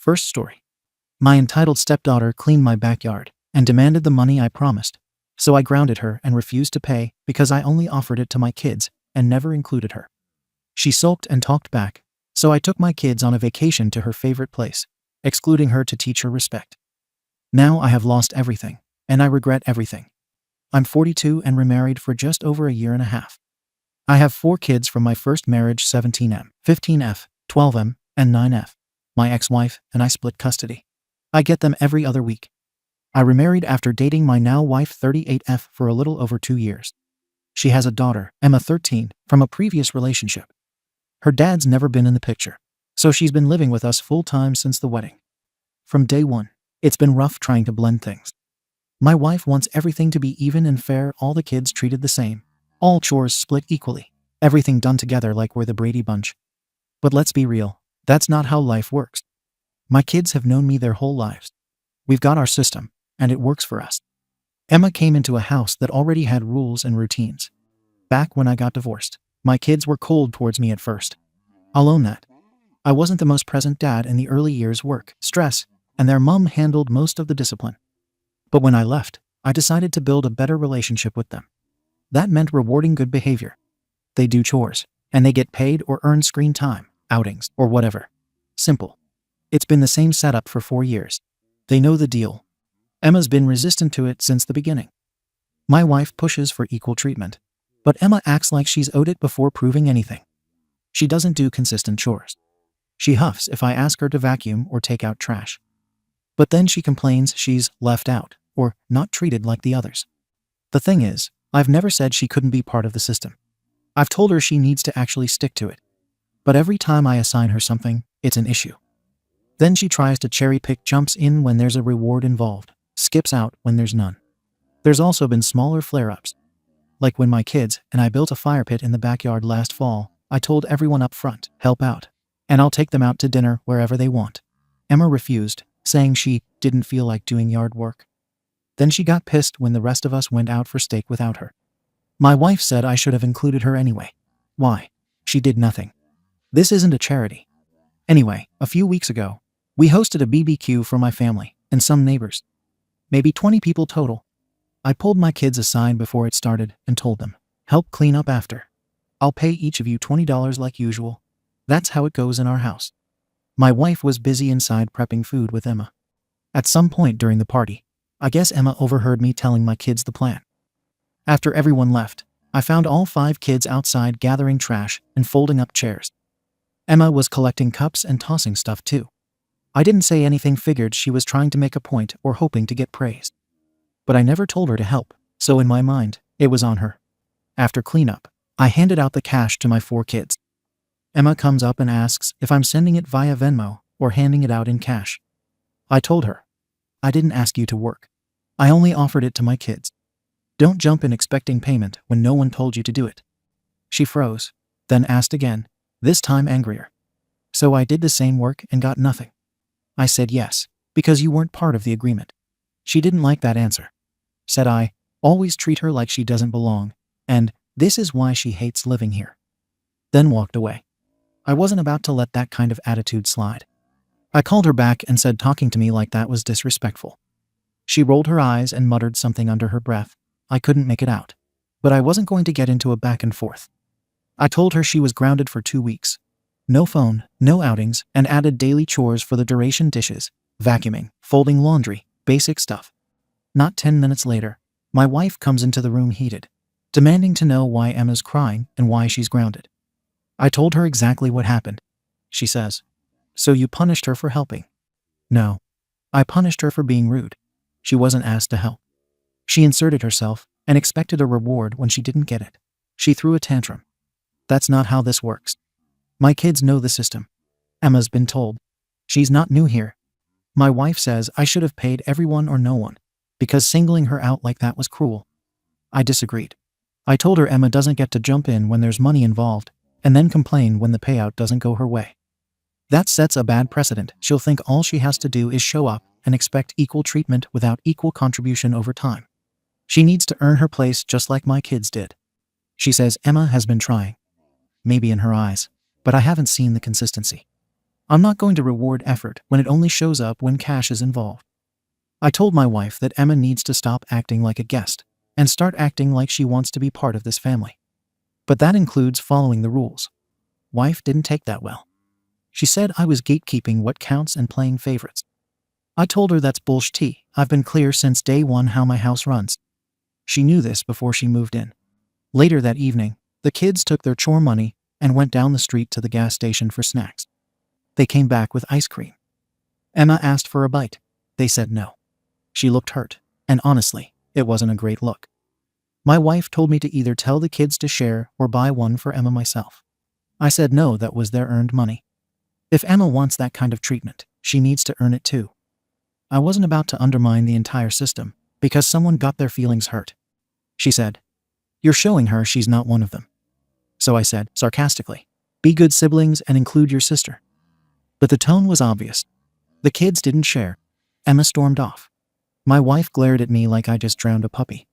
First story. My entitled stepdaughter cleaned my backyard and demanded the money I promised, so I grounded her and refused to pay because I only offered it to my kids and never included her. She sulked and talked back, so I took my kids on a vacation to her favorite place, excluding her to teach her respect. Now I have lost everything, and I regret everything. I'm 42 and remarried for just over a year and a half. I have 4 kids from my first marriage: 17M, 15F, 12M, and 9F. My ex-wife and I split custody. I get them every other week. I remarried after dating my now wife 38F for a little over 2 years. She has a daughter, Emma 13, from a previous relationship. Her dad's never been in the picture, so she's been living with us full-time since the wedding. From day one, it's been rough trying to blend things. My wife wants everything to be even and fair, all the kids treated the same, all chores split equally, everything done together like we're the Brady Bunch. But let's be real, that's not how life works. My kids have known me their whole lives. We've got our system, and it works for us. Emma came into a house that already had rules and routines. Back when I got divorced, my kids were cold towards me at first. I'll own that. I wasn't the most present dad in the early years: work, stress, and their mom handled most of the discipline. But when I left, I decided to build a better relationship with them. That meant rewarding good behavior. They do chores, and they get paid or earn screen time, outings, or whatever. Simple. It's been the same setup for 4 years. They know the deal. Emma's been resistant to it since the beginning. My wife pushes for equal treatment, but Emma acts like she's owed it before proving anything. She doesn't do consistent chores. She huffs if I ask her to vacuum or take out trash. But then she complains she's left out or not treated like the others. The thing is, I've never said she couldn't be part of the system. I've told her she needs to actually stick to it. But every time I assign her something, it's an issue. Then she tries to cherry-pick, jumps in when there's a reward involved, skips out when there's none. There's also been smaller flare-ups. Like when my kids and I built a fire pit in the backyard last fall, I told everyone up front, help out, and I'll take them out to dinner wherever they want. Emma refused, saying she didn't feel like doing yard work. Then she got pissed when the rest of us went out for steak without her. My wife said I should have included her anyway. Why? She did nothing. This isn't a charity. Anyway, a few weeks ago, we hosted a BBQ for my family and some neighbors. Maybe 20 people total. I pulled my kids aside before it started and told them, help clean up after. I'll pay each of you $20 like usual. That's how it goes in our house. My wife was busy inside prepping food with Emma. At some point during the party, I guess Emma overheard me telling my kids the plan. After everyone left, I found all 5 kids outside gathering trash and folding up chairs. Emma was collecting cups and tossing stuff too. I didn't say anything, figured she was trying to make a point or hoping to get praised. But I never told her to help, so in my mind, it was on her. After cleanup, I handed out the cash to my 4 kids. Emma comes up and asks if I'm sending it via Venmo or handing it out in cash. I told her, I didn't ask you to work. I only offered it to my kids. Don't jump in expecting payment when no one told you to do it. She froze, then asked again, this time angrier. So I did the same work and got nothing. I said yes, because you weren't part of the agreement. She didn't like that answer. Said I always treat her like she doesn't belong, and this is why she hates living here. Then walked away. I wasn't about to let that kind of attitude slide. I called her back and said talking to me like that was disrespectful. She rolled her eyes and muttered something under her breath. I couldn't make it out, but I wasn't going to get into a back and forth. I told her she was grounded for 2 weeks. No phone, no outings, and added daily chores for the duration: dishes, vacuuming, folding laundry, basic stuff. Not 10 minutes later, my wife comes into the room heated, demanding to know why Emma's crying and why she's grounded. I told her exactly what happened. She says, so you punished her for helping? No. I punished her for being rude. She wasn't asked to help. She inserted herself and expected a reward when she didn't get it. She threw a tantrum. That's not how this works. My kids know the system. Emma's been told. She's not new here. My wife says I should have paid everyone or no one, because singling her out like that was cruel. I disagreed. I told her Emma doesn't get to jump in when there's money involved, and then complain when the payout doesn't go her way. That sets a bad precedent. She'll think all she has to do is show up and expect equal treatment without equal contribution over time. She needs to earn her place just like my kids did. She says Emma has been trying. Maybe in her eyes, but I haven't seen the consistency. I'm not going to reward effort when it only shows up when cash is involved. I told my wife that Emma needs to stop acting like a guest and start acting like she wants to be part of this family. But that includes following the rules. Wife didn't take that well. She said I was gatekeeping what counts and playing favorites. I told her that's bullshit. I've been clear since day one how my house runs. She knew this before she moved in. Later that evening, the kids took their chore money and went down the street to the gas station for snacks. They came back with ice cream. Emma asked for a bite. They said no. She looked hurt, and honestly, it wasn't a great look. My wife told me to either tell the kids to share or buy one for Emma myself. I said no, that was their earned money. If Emma wants that kind of treatment, she needs to earn it too. I wasn't about to undermine the entire system because someone got their feelings hurt. She said, "You're showing her she's not one of them." So I said, sarcastically, "Be good siblings and include your sister." But the tone was obvious. The kids didn't share. Emma stormed off. My wife glared at me like I just drowned a puppy.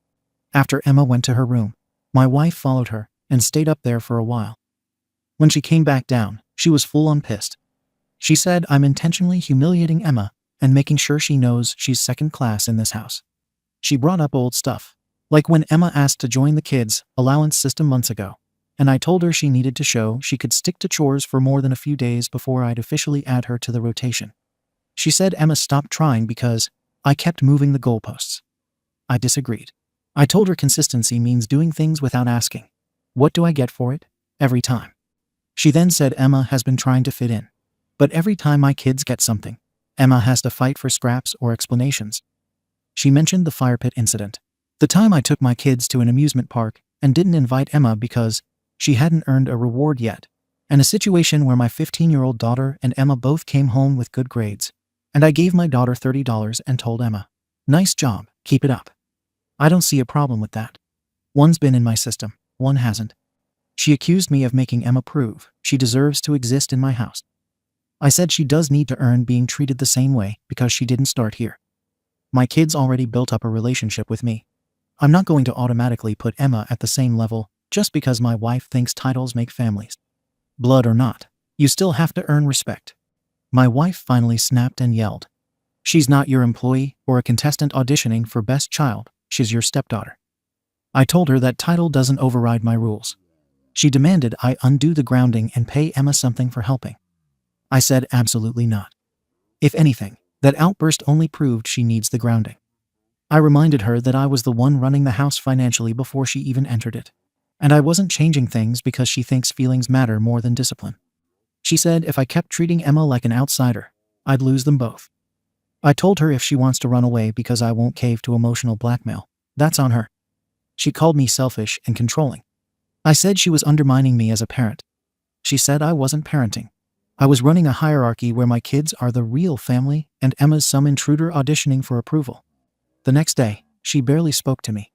After Emma went to her room, my wife followed her and stayed up there for a while. When she came back down, she was full on pissed. She said I'm intentionally humiliating Emma and making sure she knows she's second class in this house. She brought up old stuff, like when Emma asked to join the kids' allowance system months ago, and I told her she needed to show she could stick to chores for more than a few days before I'd officially add her to the rotation. She said Emma stopped trying because I kept moving the goalposts. I disagreed. I told her consistency means doing things without asking, "What do I get for it?" every time. She then said Emma has been trying to fit in. But every time my kids get something, Emma has to fight for scraps or explanations. She mentioned the fire pit incident. The time I took my kids to an amusement park and didn't invite Emma because she hadn't earned a reward yet, and a situation where my 15-year-old daughter and Emma both came home with good grades, and I gave my daughter $30 and told Emma, "Nice job, keep it up." I don't see a problem with that. One's been in my system, one hasn't. She accused me of making Emma prove she deserves to exist in my house. I said she does need to earn being treated the same way because she didn't start here. My kids already built up a relationship with me. I'm not going to automatically put Emma at the same level just because my wife thinks titles make families. Blood or not, you still have to earn respect. My wife finally snapped and yelled, "She's not your employee or a contestant auditioning for Best Child, she's your stepdaughter." I told her that title doesn't override my rules. She demanded I undo the grounding and pay Emma something for helping. I said absolutely not. If anything, that outburst only proved she needs the grounding. I reminded her that I was the one running the house financially before she even entered it, and I wasn't changing things because she thinks feelings matter more than discipline. She said if I kept treating Emma like an outsider, I'd lose them both. I told her if she wants to run away because I won't cave to emotional blackmail, that's on her. She called me selfish and controlling. I said she was undermining me as a parent. She said I wasn't parenting. I was running a hierarchy where my kids are the real family and Emma's some intruder auditioning for approval. The next day, she barely spoke to me.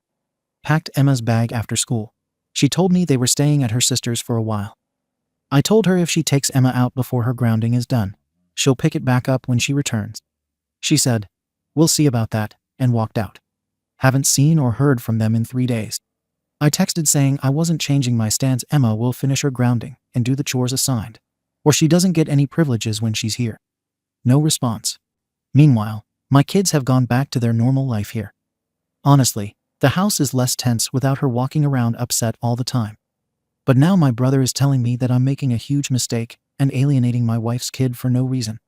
Packed Emma's bag after school. She told me they were staying at her sister's for a while. I told her if she takes Emma out before her grounding is done, she'll pick it back up when she returns. She said, "We'll see about that," and walked out. Haven't seen or heard from them in 3 days. I texted saying I wasn't changing my stance. Emma will finish her grounding and do the chores assigned, or she doesn't get any privileges when she's here. No response. Meanwhile, my kids have gone back to their normal life here. Honestly, the house is less tense without her walking around upset all the time. But now my brother is telling me that I'm making a huge mistake and alienating my wife's kid for no reason.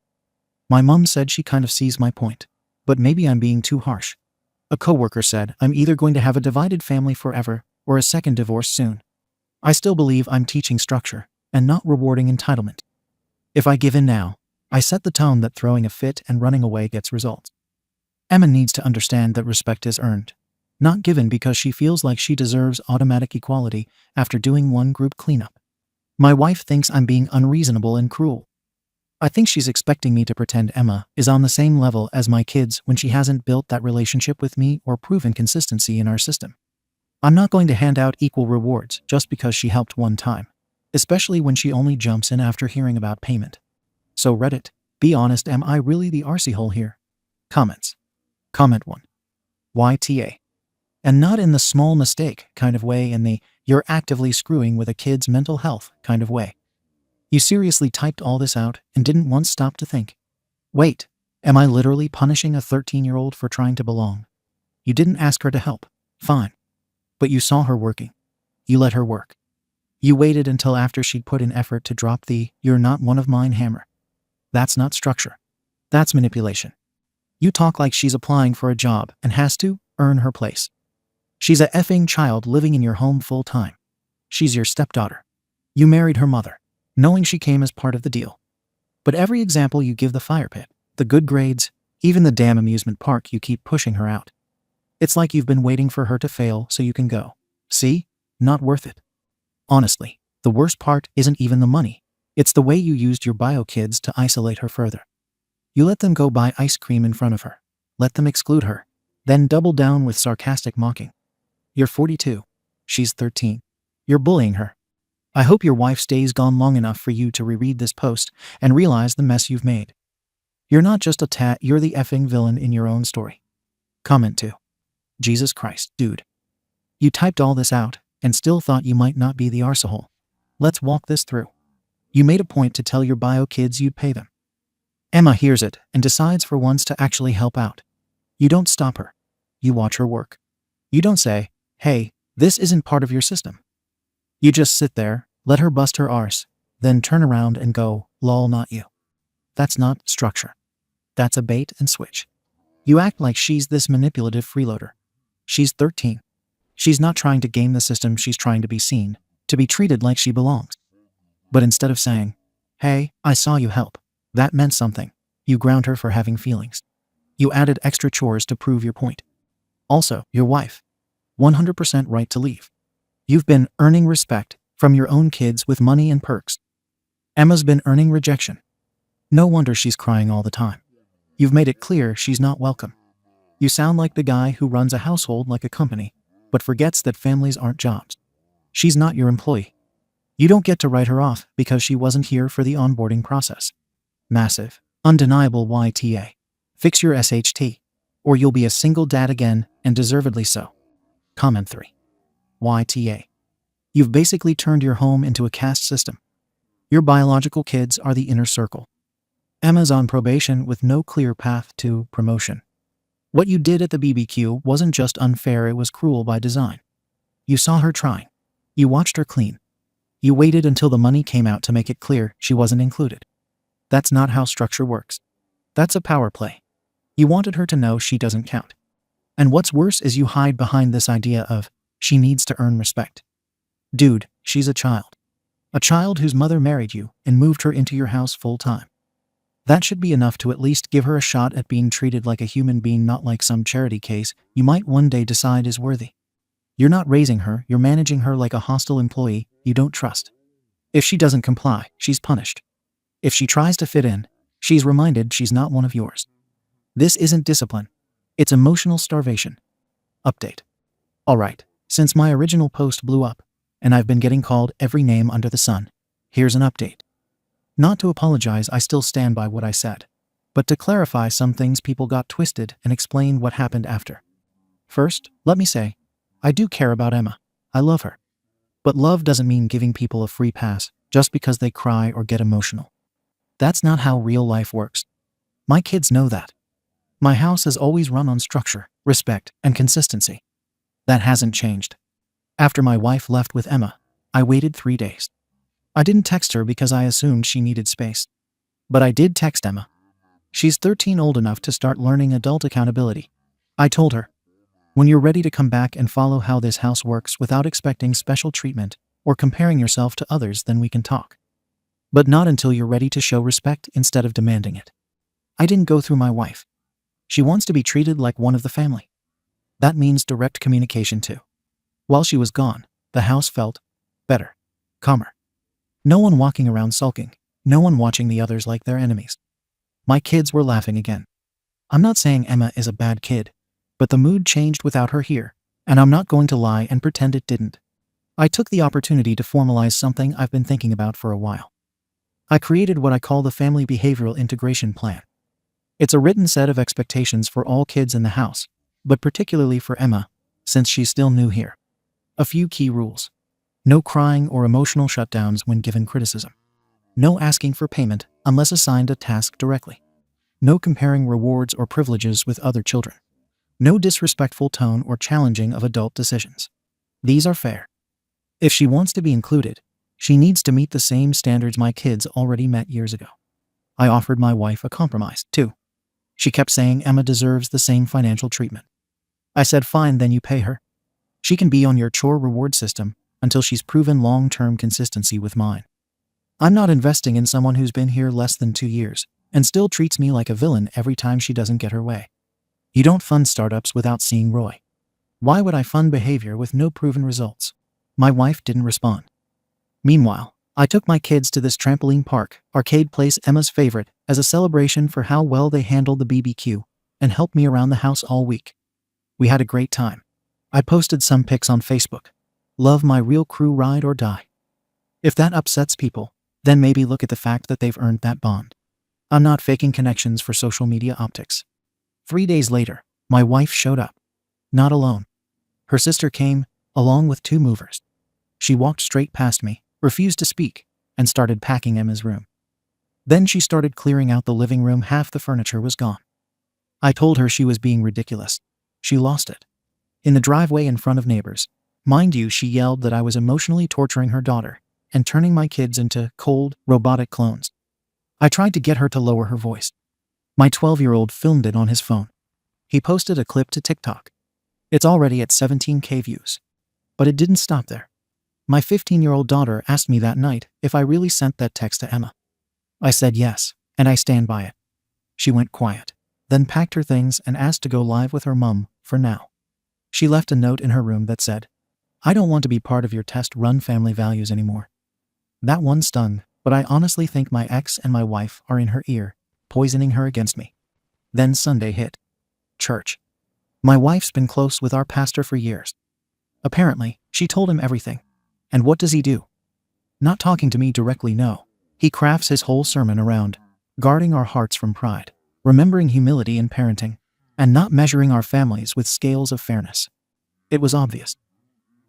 My mom said she kind of sees my point, but maybe I'm being too harsh. A coworker said I'm either going to have a divided family forever or a second divorce soon. I still believe I'm teaching structure and not rewarding entitlement. If I give in now, I set the tone that throwing a fit and running away gets results. Emma needs to understand that respect is earned, not given because she feels like she deserves automatic equality after doing one group cleanup. My wife thinks I'm being unreasonable and cruel. I think she's expecting me to pretend Emma is on the same level as my kids when she hasn't built that relationship with me or proven consistency in our system. I'm not going to hand out equal rewards just because she helped one time, especially when she only jumps in after hearing about payment. So Reddit, be honest, am I really the arsehole here? Comments. Comment 1. YTA. And not in the small mistake kind of way, in the you're actively screwing with a kid's mental health kind of way. You seriously typed all this out and didn't once stop to think, wait, am I literally punishing a 13-year-old for trying to belong? You didn't ask her to help. Fine. But you saw her working. You let her work. You waited until after she'd put in effort to drop the "you're not one of mine" hammer. That's not structure. That's manipulation. You talk like she's applying for a job and has to earn her place. She's a effing child living in your home full time. She's your stepdaughter. You married her mother, knowing she came as part of the deal. But every example you give, the fire pit, the good grades, even the damn amusement park, you keep pushing her out. It's like you've been waiting for her to fail so you can go, see? Not worth it. Honestly, the worst part isn't even the money. It's the way you used your bio kids to isolate her further. You let them go buy ice cream in front of her, let them exclude her, then double down with sarcastic mocking. You're 42. She's 13. You're bullying her. I hope your wife stays gone long enough for you to reread this post and realize the mess you've made. You're not just a tat, you're the effing villain in your own story. Comment 2. Jesus Christ, dude. You typed all this out and still thought you might not be the arsehole. Let's walk this through. You made a point to tell your bio kids you'd pay them. Emma hears it and decides for once to actually help out. You don't stop her. You watch her work. You don't say, hey, this isn't part of your system. You just sit there, let her bust her arse, then turn around and go, lol, not you. That's not structure. That's a bait and switch. You act like she's this manipulative freeloader. She's 13. She's not trying to game the system, she's trying to be seen, to be treated like she belongs. But instead of saying, hey, I saw you help, that meant something, you ground her for having feelings. You added extra chores to prove your point. Also, your wife. 100% right to leave. You've been earning respect from your own kids with money and perks. Emma's been earning rejection. No wonder she's crying all the time. You've made it clear she's not welcome. You sound like the guy who runs a household like a company, but forgets that families aren't jobs. She's not your employee. You don't get to write her off because she wasn't here for the onboarding process. Massive, undeniable YTA. Fix your SHT, or you'll be a single dad again, and deservedly so. Comment 3. YTA. You've basically turned your home into a caste system. Your biological kids are the inner circle. Emma's on probation with no clear path to promotion. What you did at the BBQ wasn't just unfair, it was cruel by design. You saw her trying. You watched her clean. You waited until the money came out to make it clear she wasn't included. That's not how structure works. That's a power play. You wanted her to know she doesn't count. And what's worse is you hide behind this idea of, she needs to earn respect. Dude, she's a child. A child whose mother married you and moved her into your house full time. That should be enough to at least give her a shot at being treated like a human being, not like some charity case you might one day decide is worthy. You're not raising her, you're managing her like a hostile employee you don't trust. If she doesn't comply, she's punished. If she tries to fit in, she's reminded she's not one of yours. This isn't discipline. It's emotional starvation. Update. Alright, since my original post blew up, and I've been getting called every name under the sun, here's an update. Not to apologize, I still stand by what I said, but to clarify some things people got twisted and explain what happened after. First, let me say, I do care about Emma. I love her. But love doesn't mean giving people a free pass just because they cry or get emotional. That's not how real life works. My kids know that. My house has always run on structure, respect, and consistency. That hasn't changed. After my wife left with Emma, I waited 3 days. I didn't text her because I assumed she needed space. But I did text Emma. She's 13, old enough to start learning adult accountability. I told her, when you're ready to come back and follow how this house works without expecting special treatment or comparing yourself to others, then we can talk. But not until you're ready to show respect instead of demanding it. I didn't go through my wife. She wants to be treated like one of the family. That means direct communication too. While she was gone, the house felt better, calmer. No one walking around sulking, no one watching the others like their enemies. My kids were laughing again. I'm not saying Emma is a bad kid, but the mood changed without her here, and I'm not going to lie and pretend it didn't. I took the opportunity to formalize something I've been thinking about for a while. I created what I call the Family Behavioral Integration Plan. It's a written set of expectations for all kids in the house, but particularly for Emma, since she's still new here. A few key rules. No crying or emotional shutdowns when given criticism. No asking for payment unless assigned a task directly. No comparing rewards or privileges with other children. No disrespectful tone or challenging of adult decisions. These are fair. If she wants to be included, she needs to meet the same standards my kids already met years ago. I offered my wife a compromise, too. She kept saying Emma deserves the same financial treatment. I said, fine, then you pay her. She can be on your chore reward system until she's proven long-term consistency with mine. I'm not investing in someone who's been here less than 2 years and still treats me like a villain every time she doesn't get her way. You don't fund startups without seeing ROI. Why would I fund behavior with no proven results? My wife didn't respond. Meanwhile, I took my kids to this trampoline park, arcade place Emma's favorite, as a celebration for how well they handled the BBQ and helped me around the house all week. We had a great time. I posted some pics on Facebook. Love my real crew, ride or die. If that upsets people, then maybe look at the fact that they've earned that bond. I'm not faking connections for social media optics. 3 days later, my wife showed up. Not alone. Her sister came, along with 2 movers. She walked straight past me, refused to speak, and started packing Emma's room. Then she started clearing out the living room. Half the furniture was gone. I told her she was being ridiculous. She lost it. In the driveway in front of neighbors. Mind you, she yelled that I was emotionally torturing her daughter and turning my kids into cold, robotic clones. I tried to get her to lower her voice. My 12-year-old filmed it on his phone. He posted a clip to TikTok. It's already at 17K views. But it didn't stop there. My 15-year-old daughter asked me that night if I really sent that text to Emma. I said yes, and I stand by it. She went quiet, then packed her things and asked to go live with her mum for now. She left a note in her room that said, I don't want to be part of your test-run family values anymore. That one stung, but I honestly think my ex and my wife are in her ear, poisoning her against me. Then Sunday hit. Church. My wife's been close with our pastor for years. Apparently, she told him everything. And what does he do? Not talking to me directly, no. He crafts his whole sermon around guarding our hearts from pride, remembering humility in parenting, and not measuring our families with scales of fairness. It was obvious.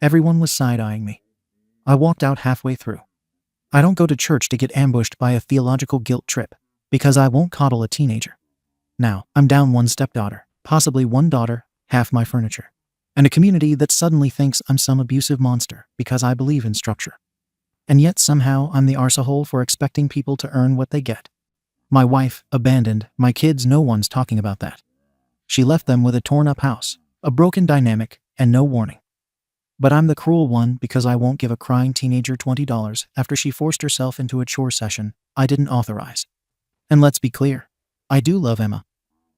Everyone was side-eyeing me. I walked out halfway through. I don't go to church to get ambushed by a theological guilt trip, because I won't coddle a teenager. Now, I'm down 1 stepdaughter, possibly 1 daughter, half my furniture, and a community that suddenly thinks I'm some abusive monster because I believe in structure. And yet somehow I'm the arsehole for expecting people to earn what they get. My wife abandoned my kids. No one's talking about that. She left them with a torn-up house, a broken dynamic, and no warning. But I'm the cruel one because I won't give a crying teenager $20 after she forced herself into a chore session I didn't authorize. And let's be clear, I do love Emma.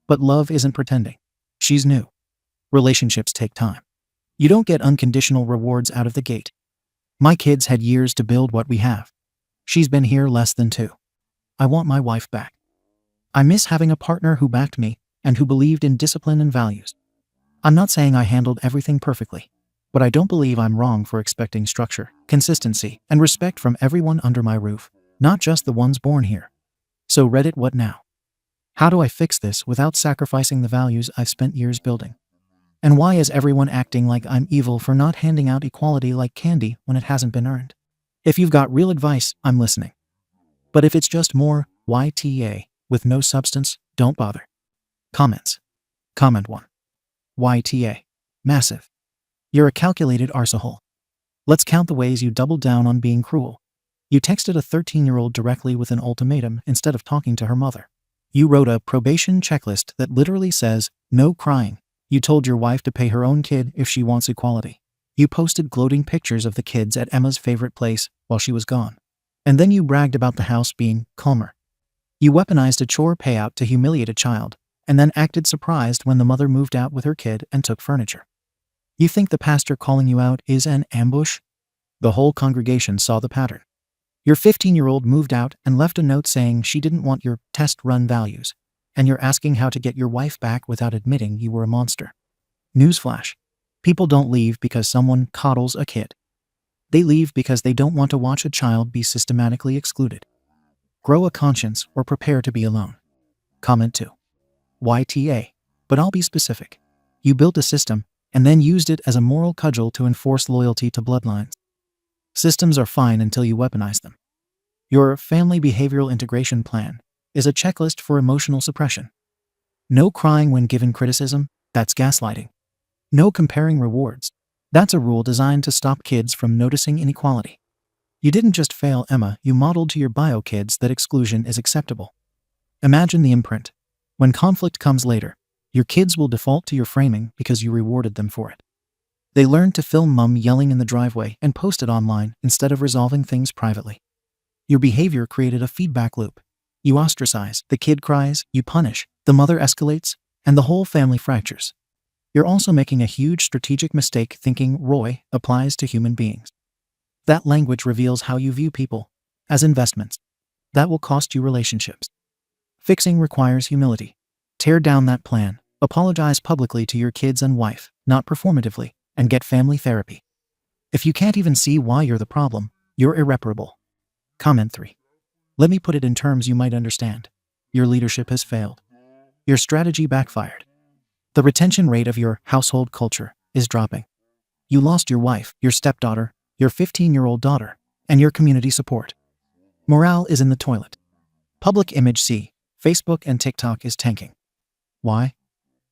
But love isn't pretending. She's new. Relationships take time. You don't get unconditional rewards out of the gate. My kids had years to build what we have. She's been here less than 2. I want my wife back. I miss having a partner who backed me and who believed in discipline and values. I'm not saying I handled everything perfectly, but I don't believe I'm wrong for expecting structure, consistency, and respect from everyone under my roof, not just the ones born here. So Reddit, what now? How do I fix this without sacrificing the values I've spent years building? And why is everyone acting like I'm evil for not handing out equality like candy when it hasn't been earned? If you've got real advice, I'm listening. But if it's just more YTA with no substance, don't bother. Comments. Comment 1. YTA. Massive. You're a calculated arsehole. Let's count the ways you doubled down on being cruel. You texted a 13-year-old directly with an ultimatum instead of talking to her mother. You wrote a probation checklist that literally says, no crying. You told your wife to pay her own kid if she wants equality. You posted gloating pictures of the kids at Emma's favorite place while she was gone. And then you bragged about the house being calmer. You weaponized a chore payout to humiliate a child, and then acted surprised when the mother moved out with her kid and took furniture. You think the pastor calling you out is an ambush? The whole congregation saw the pattern. Your 15-year-old moved out and left a note saying she didn't want your test-run values, and you're asking how to get your wife back without admitting you were a monster. Newsflash. People don't leave because someone coddles a kid. They leave because they don't want to watch a child be systematically excluded. Grow a conscience or prepare to be alone. Comment 2. YTA. But I'll be specific. You built a system and then used it as a moral cudgel to enforce loyalty to bloodlines. Systems are fine until you weaponize them. Your family behavioral integration plan is a checklist for emotional suppression. No crying when given criticism, that's gaslighting. No comparing rewards. That's a rule designed to stop kids from noticing inequality. You didn't just fail Emma, you modeled to your bio kids that exclusion is acceptable. Imagine the imprint. When conflict comes later, your kids will default to your framing because you rewarded them for it. They learned to film mom yelling in the driveway and post it online instead of resolving things privately. Your behavior created a feedback loop. You ostracize, the kid cries, you punish, the mother escalates, and the whole family fractures. You're also making a huge strategic mistake thinking ROI applies to human beings. That language reveals how you view people as investments. That will cost you relationships. Fixing requires humility. Tear down that plan, apologize publicly to your kids and wife, not performatively, and get family therapy. If you can't even see why you're the problem, you're irreparable. Comment 3. Let me put it in terms you might understand. Your leadership has failed. Your strategy backfired. The retention rate of your household culture is dropping. You lost your wife, your stepdaughter, your 15-year-old daughter, and your community support. Morale is in the toilet. Public image C, Facebook and TikTok is tanking. Why?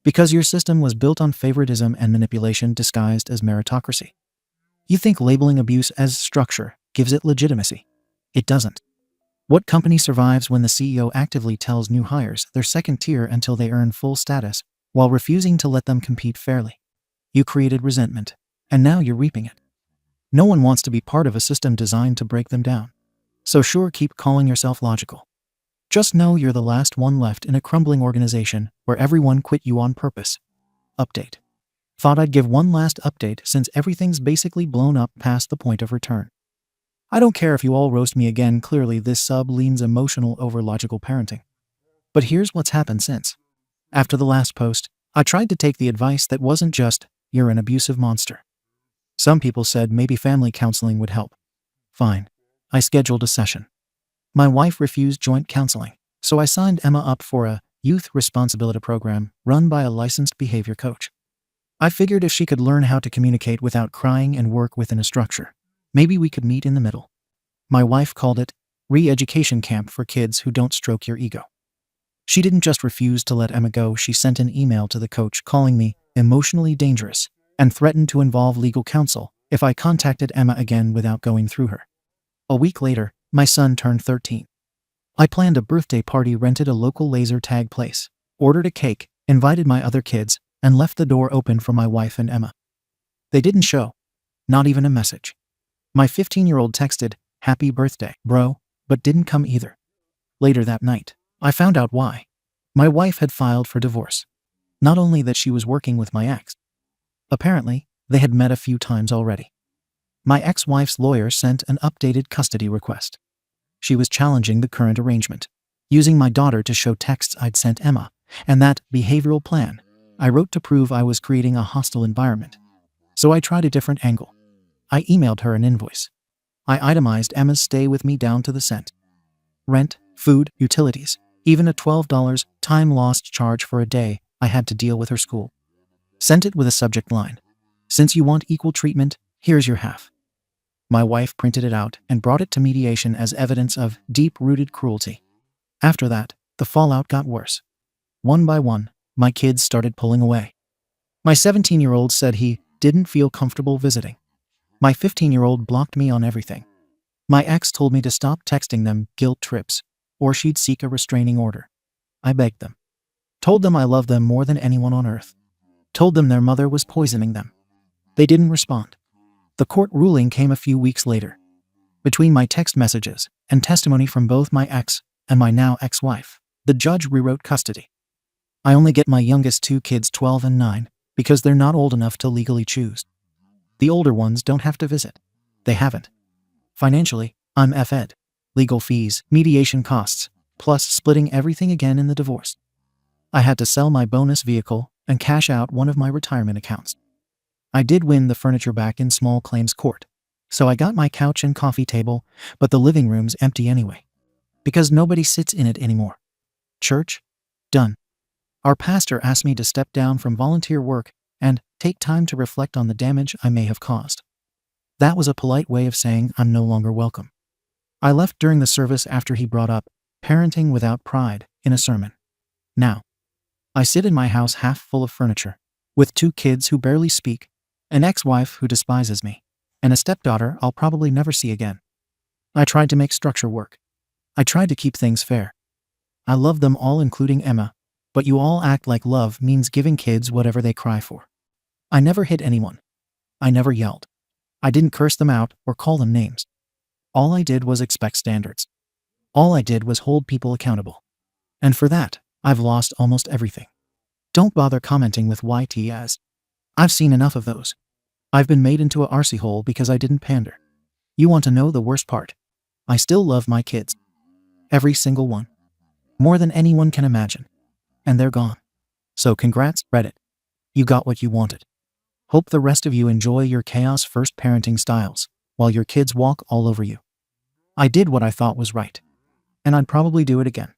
Because your system was built on favoritism and manipulation disguised as meritocracy. You think labeling abuse as structure gives it legitimacy. It doesn't. What company survives when the CEO actively tells new hires they're second tier until they earn full status, while refusing to let them compete fairly? You created resentment, and now you're reaping it. No one wants to be part of a system designed to break them down. So sure, keep calling yourself logical. Just know you're the last one left in a crumbling organization where everyone quit you on purpose. Update. Thought I'd give one last update since everything's basically blown up past the point of return. I don't care if you all roast me again, clearly this sub leans emotional over logical parenting. But here's what's happened since. After the last post, I tried to take the advice that wasn't just, you're an abusive monster. Some people said maybe family counseling would help. Fine. I scheduled a session. My wife refused joint counseling, so I signed Emma up for a youth responsibility program run by a licensed behavior coach. I figured if she could learn how to communicate without crying and work within a structure, maybe we could meet in the middle. My wife called it re-education camp for kids who don't stroke your ego. She didn't just refuse to let Emma go, she sent an email to the coach calling me emotionally dangerous and threatened to involve legal counsel if I contacted Emma again without going through her. A week later, my son turned 13. I planned a birthday party, rented a local laser tag place, ordered a cake, invited my other kids, and left the door open for my wife and Emma. They didn't show. Not even a message. My 15-year-old texted, "Happy birthday, bro," but didn't come either. Later that night, I found out why. My wife had filed for divorce. Not only that, she was working with my ex. Apparently, they had met a few times already. My ex-wife's lawyer sent an updated custody request. She was challenging the current arrangement, using my daughter to show texts I'd sent Emma, and that behavioral plan I wrote to prove I was creating a hostile environment. So I tried a different angle. I emailed her an invoice. I itemized Emma's stay with me down to the cent. Rent, food, utilities, even a $12 time lost charge for a day I had to deal with her school. Sent it with a subject line: "Since you want equal treatment, here's your half." My wife printed it out and brought it to mediation as evidence of deep-rooted cruelty. After that, the fallout got worse. One by one, my kids started pulling away. My 17-year-old said he didn't feel comfortable visiting. My 15-year-old blocked me on everything. My ex told me to stop texting them guilt trips, or she'd seek a restraining order. I begged them. Told them I loved them more than anyone on earth. Told them their mother was poisoning them. They didn't respond. The court ruling came a few weeks later. Between my text messages and testimony from both my ex and my now ex-wife, the judge rewrote custody. I only get my youngest two kids, 12 and 9, because they're not old enough to legally choose. The older ones don't have to visit. They haven't. Financially, I'm F-ed. Legal fees, mediation costs, plus splitting everything again in the divorce. I had to sell my bonus vehicle and cash out one of my retirement accounts. I did win the furniture back in small claims court, so I got my couch and coffee table, but the living room's empty anyway, because nobody sits in it anymore. Church? Done. Our pastor asked me to step down from volunteer work and take time to reflect on the damage I may have caused. That was a polite way of saying I'm no longer welcome. I left during the service after he brought up parenting without pride in a sermon. Now, I sit in my house half full of furniture, with 2 kids who barely speak, an ex-wife who despises me, and a stepdaughter I'll probably never see again. I tried to make structure work. I tried to keep things fair. I love them all, including Emma, but you all act like love means giving kids whatever they cry for. I never hit anyone. I never yelled. I didn't curse them out or call them names. All I did was expect standards. All I did was hold people accountable. And for that, I've lost almost everything. Don't bother commenting with YT as. I've seen enough of those. I've been made into a arsey hole because I didn't pander. You want to know the worst part? I still love my kids. Every single one. More than anyone can imagine. And they're gone. So congrats, Reddit. You got what you wanted. Hope the rest of you enjoy your chaos-first parenting styles, while your kids walk all over you. I did what I thought was right. And I'd probably do it again.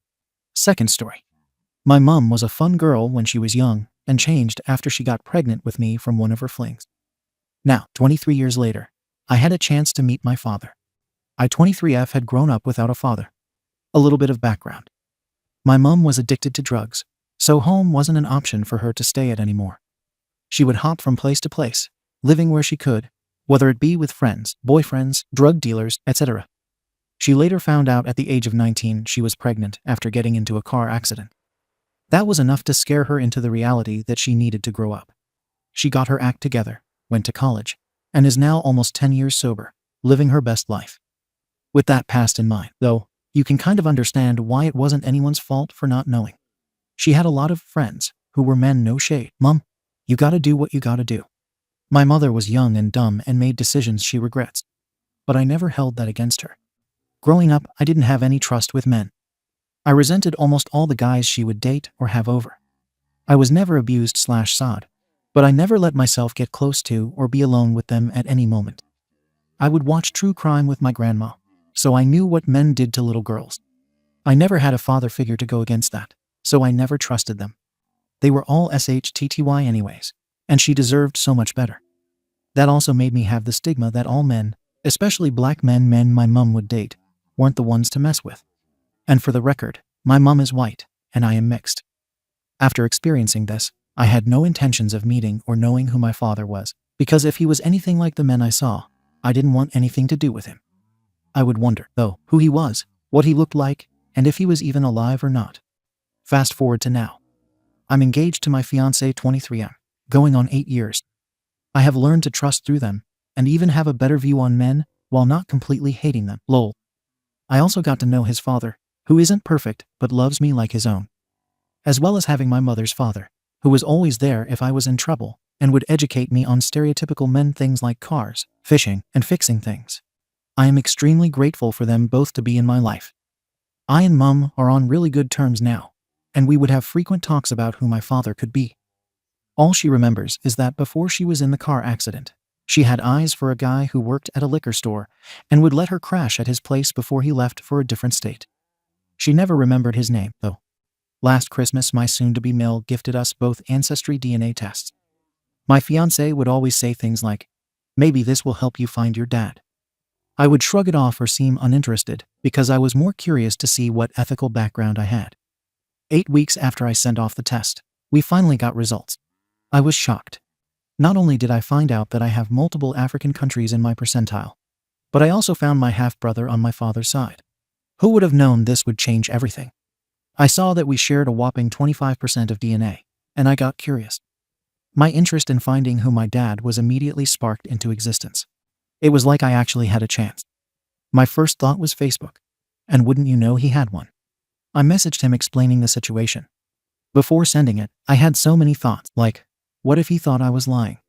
Second story. My mom was a fun girl when she was young, and changed after she got pregnant with me from one of her flings. Now, 23 years later, I had a chance to meet my father. I 23F had grown up without a father. A little bit of background. My mom was addicted to drugs, so home wasn't an option for her to stay at anymore. She would hop from place to place, living where she could, whether it be with friends, boyfriends, drug dealers, etc. She later found out at the age of 19 she was pregnant after getting into a car accident. That was enough to scare her into the reality that she needed to grow up. She got her act together, went to college, and is now almost 10 years sober, living her best life. With that past in mind, though, you can kind of understand why it wasn't anyone's fault for not knowing. She had a lot of friends who were men, no shade. Mom, you gotta do what you gotta do. My mother was young and dumb and made decisions she regrets. But I never held that against her. Growing up, I didn't have any trust with men. I resented almost all the guys she would date or have over. I was never abused/sod, but I never let myself get close to or be alone with them at any moment. I would watch true crime with my grandma, so I knew what men did to little girls. I never had a father figure to go against that, so I never trusted them. They were all SHTTY anyways, and she deserved so much better. That also made me have the stigma that all men, especially black men my mom would date, weren't the ones to mess with. And for the record, my mom is white, and I am mixed. After experiencing this, I had no intentions of meeting or knowing who my father was, because if he was anything like the men I saw, I didn't want anything to do with him. I would wonder, though, who he was, what he looked like, and if he was even alive or not. Fast forward to now. I'm engaged to my fiancée 23M, going on 8 years. I have learned to trust through them, and even have a better view on men, while not completely hating them. Lol. I also got to know his father, who isn't perfect but loves me like his own. As well as having my mother's father, who was always there if I was in trouble, and would educate me on stereotypical men things like cars, fishing, and fixing things. I am extremely grateful for them both to be in my life. I and Mum are on really good terms now, and we would have frequent talks about who my father could be. All she remembers is that before she was in the car accident, she had eyes for a guy who worked at a liquor store and would let her crash at his place before he left for a different state. She never remembered his name, though. Last Christmas, my soon-to-be Mill gifted us both ancestry DNA tests. My fiancé would always say things like, "Maybe this will help you find your dad." I would shrug it off or seem uninterested because I was more curious to see what ethical background I had. 8 weeks after I sent off the test, we finally got results. I was shocked. Not only did I find out that I have multiple African countries in my percentile, but I also found my half-brother on my father's side. Who would have known this would change everything? I saw that we shared a whopping 25% of DNA, and I got curious. My interest in finding who my dad was immediately sparked into existence. It was like I actually had a chance. My first thought was Facebook, and wouldn't you know he had one. I messaged him explaining the situation. Before sending it, I had so many thoughts, like, what if he thought I was lying?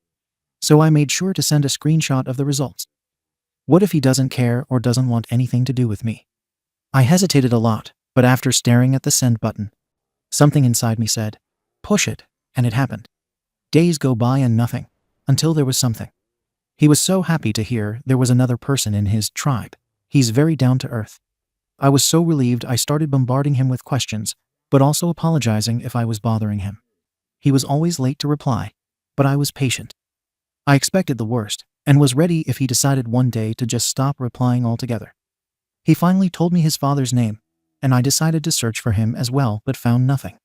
So I made sure to send a screenshot of the results. What if he doesn't care or doesn't want anything to do with me? I hesitated a lot, but after staring at the send button, something inside me said, push it, and it happened. Days go by and nothing, until there was something. He was so happy to hear there was another person in his tribe. He's very down to earth. I was so relieved I started bombarding him with questions, but also apologizing if I was bothering him. He was always late to reply, but I was patient. I expected the worst, and was ready if he decided one day to just stop replying altogether. He finally told me his father's name, and I decided to search for him as well but found nothing.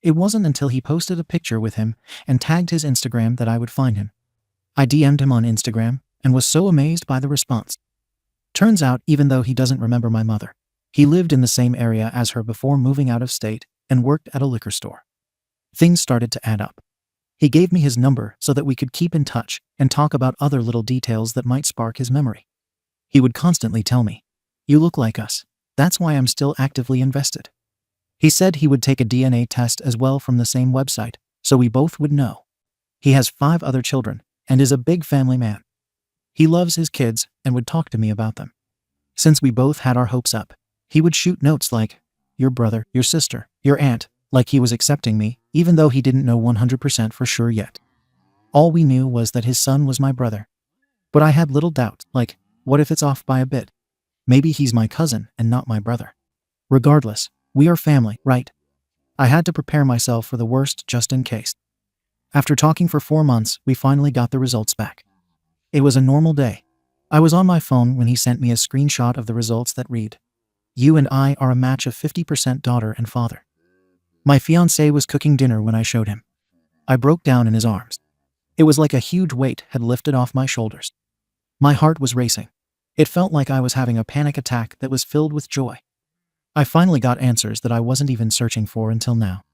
It wasn't until he posted a picture with him and tagged his Instagram that I would find him. I DM'd him on Instagram and was so amazed by the response. Turns out, even though he doesn't remember my mother, he lived in the same area as her before moving out of state and worked at a liquor store. Things started to add up. He gave me his number so that we could keep in touch and talk about other little details that might spark his memory. He would constantly tell me, "You look like us. That's why I'm still actively invested." He said he would take a DNA test as well from the same website, so we both would know. He has 5 other children and is a big family man. He loves his kids and would talk to me about them. Since we both had our hopes up, he would shoot notes like, "Your brother, your sister, your aunt," like he was accepting me, even though he didn't know 100% for sure yet. All we knew was that his son was my brother. But I had little doubt, like, what if it's off by a bit? Maybe he's my cousin and not my brother. Regardless, we are family, right? I had to prepare myself for the worst just in case. After talking for 4 months, we finally got the results back. It was a normal day. I was on my phone when he sent me a screenshot of the results that read, "You and I are a match of 50% daughter and father." My fiancé was cooking dinner when I showed him. I broke down in his arms. It was like a huge weight had lifted off my shoulders. My heart was racing. It felt like I was having a panic attack that was filled with joy. I finally got answers that I wasn't even searching for until now.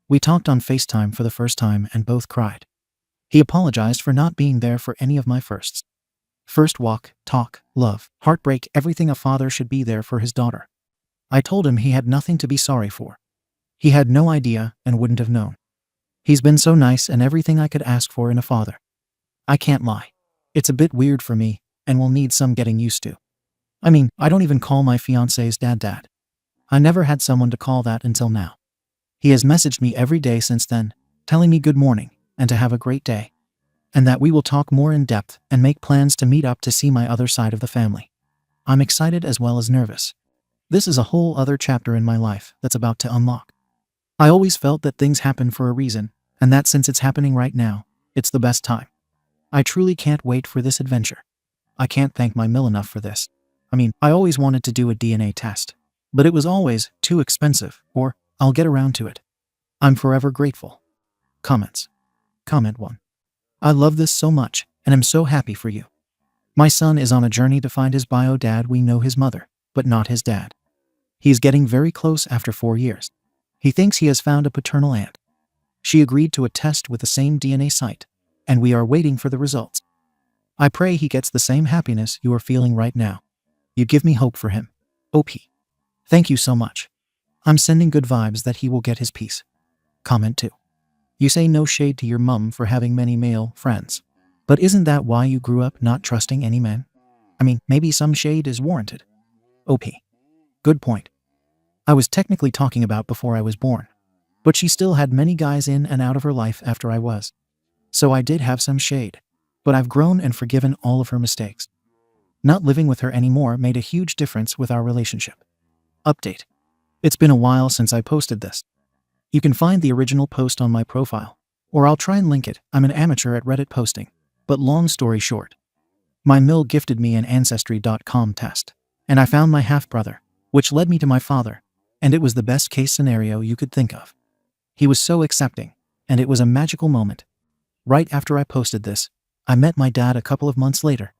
We talked on FaceTime for the first time and both cried. He apologized for not being there for any of my firsts. First walk, talk, love, heartbreak, everything a father should be there for his daughter. I told him he had nothing to be sorry for. He had no idea and wouldn't have known. He's been so nice and everything I could ask for in a father. I can't lie. It's a bit weird for me and will need some getting used to. I mean, I don't even call my fiancé's dad. I never had someone to call that until now. He has messaged me every day since then, telling me good morning and to have a great day, and that we will talk more in depth and make plans to meet up to see my other side of the family. I'm excited as well as nervous. This is a whole other chapter in my life that's about to unlock. I always felt that things happen for a reason, and that since it's happening right now, it's the best time. I truly can't wait for this adventure. I can't thank my mill enough for this. I mean, I always wanted to do a DNA test, but it was always too expensive, or I'll get around to it. I'm forever grateful. Comments. Comment 1. I love this so much, and am so happy for you. My son is on a journey to find his bio dad. We know his mother, but not his dad. He's getting very close after 4 years. He thinks he has found a paternal aunt. She agreed to a test with the same DNA site, and we are waiting for the results. I pray he gets the same happiness you are feeling right now. You give me hope for him. OP. Thank you so much. I'm sending good vibes that he will get his piece. Comment 2. You say no shade to your mum for having many male friends. But isn't that why you grew up not trusting any men? I mean, maybe some shade is warranted. OP. Good point. I was technically talking about before I was born. But she still had many guys in and out of her life after I was. So I did have some shade. But I've grown and forgiven all of her mistakes. Not living with her anymore made a huge difference with our relationship. Update. It's been a while since I posted this. You can find the original post on my profile, or I'll try and link it. I'm an amateur at Reddit posting. But long story short, my mill gifted me an Ancestry.com test, and I found my half-brother, which led me to my father, and it was the best case scenario you could think of. He was so accepting, and it was a magical moment. Right after I posted this, I met my dad a couple of months later.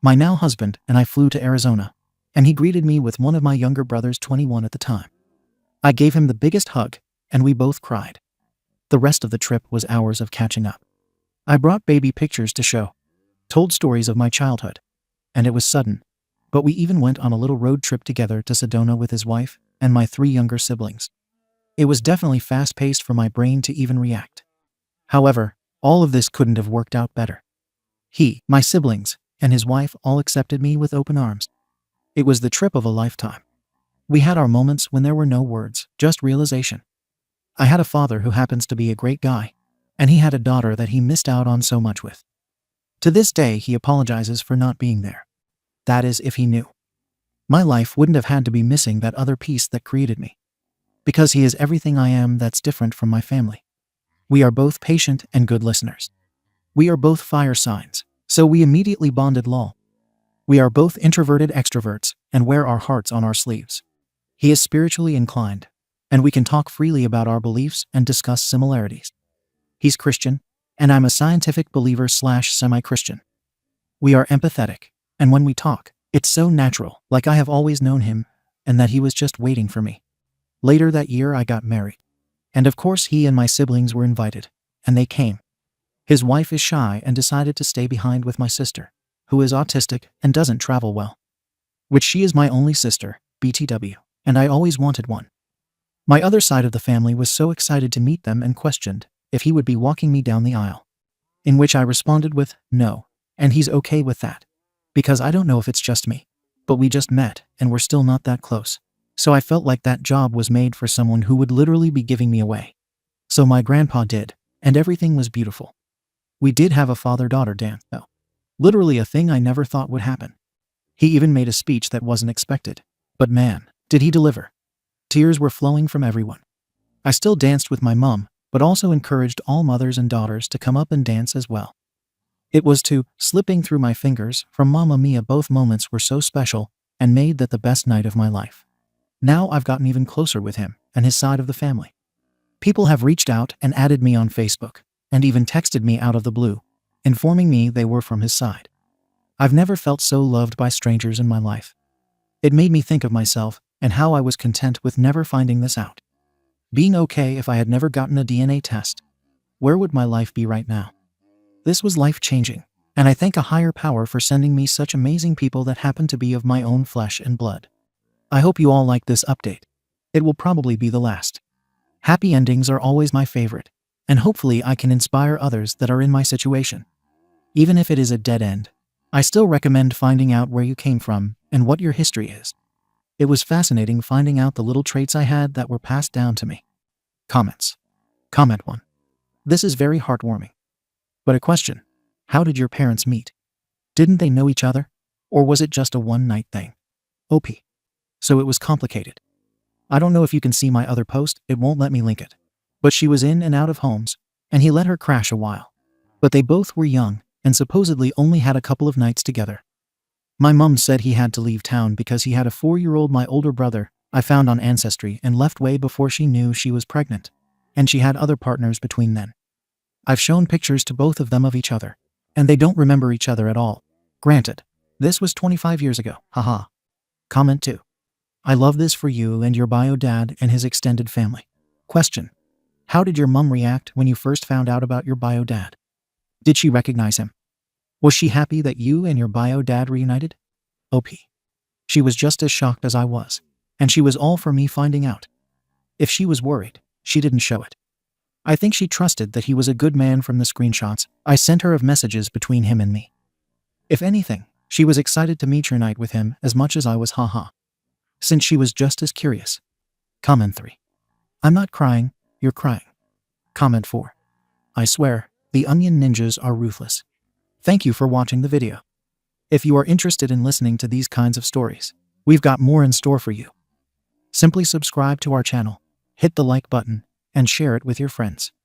My now husband and I flew to Arizona, and he greeted me with one of my younger brothers, 21 at the time. I gave him the biggest hug, and we both cried. The rest of the trip was hours of catching up. I brought baby pictures to show, told stories of my childhood, and it was sudden, but we even went on a little road trip together to Sedona with his wife and my 3 younger siblings. It was definitely fast-paced for my brain to even react. However, all of this couldn't have worked out better. He, my siblings, and his wife all accepted me with open arms. It was the trip of a lifetime. We had our moments when there were no words, just realization. I had a father who happens to be a great guy, and he had a daughter that he missed out on so much with. To this day, he apologizes for not being there. That is, if he knew. My life wouldn't have had to be missing that other piece that created me. Because he is everything I am that's different from my family. We are both patient and good listeners. We are both fire signs, so we immediately bonded lol. We are both introverted extroverts and wear our hearts on our sleeves. He is spiritually inclined, and we can talk freely about our beliefs and discuss similarities. He's Christian, and I'm a scientific believer / semi-Christian. We are empathetic, and when we talk, it's so natural, like I have always known him, and that he was just waiting for me. Later that year I got married. And of course he and my siblings were invited, and they came. His wife is shy and decided to stay behind with my sister, who is autistic and doesn't travel well. Which she is my only sister, BTW, and I always wanted one. My other side of the family was so excited to meet them and questioned if he would be walking me down the aisle. In which I responded with, no, and he's okay with that. Because I don't know if it's just me, but we just met and we're still not that close. So I felt like that job was made for someone who would literally be giving me away. So my grandpa did, and everything was beautiful. We did have a father-daughter dance, though. Literally a thing I never thought would happen. He even made a speech that wasn't expected. But man, did he deliver. Tears were flowing from everyone. I still danced with my mom, but also encouraged all mothers and daughters to come up and dance as well. It was to slipping through my fingers from Mamma Mia. Both moments were so special and made that the best night of my life. Now I've gotten even closer with him and his side of the family. People have reached out and added me on Facebook, and even texted me out of the blue, informing me they were from his side. I've never felt so loved by strangers in my life. It made me think of myself and how I was content with never finding this out. Being okay if I had never gotten a DNA test. Where would my life be right now? This was life-changing, and I thank a higher power for sending me such amazing people that happen to be of my own flesh and blood. I hope you all like this update. It will probably be the last. Happy endings are always my favorite, and hopefully I can inspire others that are in my situation. Even if it is a dead end, I still recommend finding out where you came from and what your history is. It was fascinating finding out the little traits I had that were passed down to me. Comments. Comment 1. This is very heartwarming. But a question. How did your parents meet? Didn't they know each other? Or was it just a one-night thing? OP. So it was complicated. I don't know if you can see my other post, it won't let me link it. But she was in and out of homes, and he let her crash a while. But they both were young, and supposedly only had a couple of nights together. My mum said he had to leave town because he had a 4-year-old, my older brother, I found on Ancestry, and left way before she knew she was pregnant. And she had other partners between then. I've shown pictures to both of them of each other, and they don't remember each other at all. Granted, this was 25 years ago, haha. Comment 2. I love this for you and your bio dad and his extended family. Question. How did your mum react when you first found out about your bio dad? Did she recognize him? Was she happy that you and your bio dad reunited? OP. She was just as shocked as I was, and she was all for me finding out. If she was worried, she didn't show it. I think she trusted that he was a good man from the screenshots I sent her of messages between him and me. If anything, she was excited to meet your night with him as much as I was, haha. Since she was just as curious. Comment 3. I'm not crying, you're crying. Comment 4. I swear, the onion ninjas are ruthless. Thank you for watching the video. If you are interested in listening to these kinds of stories, we've got more in store for you. Simply subscribe to our channel, hit the like button, and share it with your friends.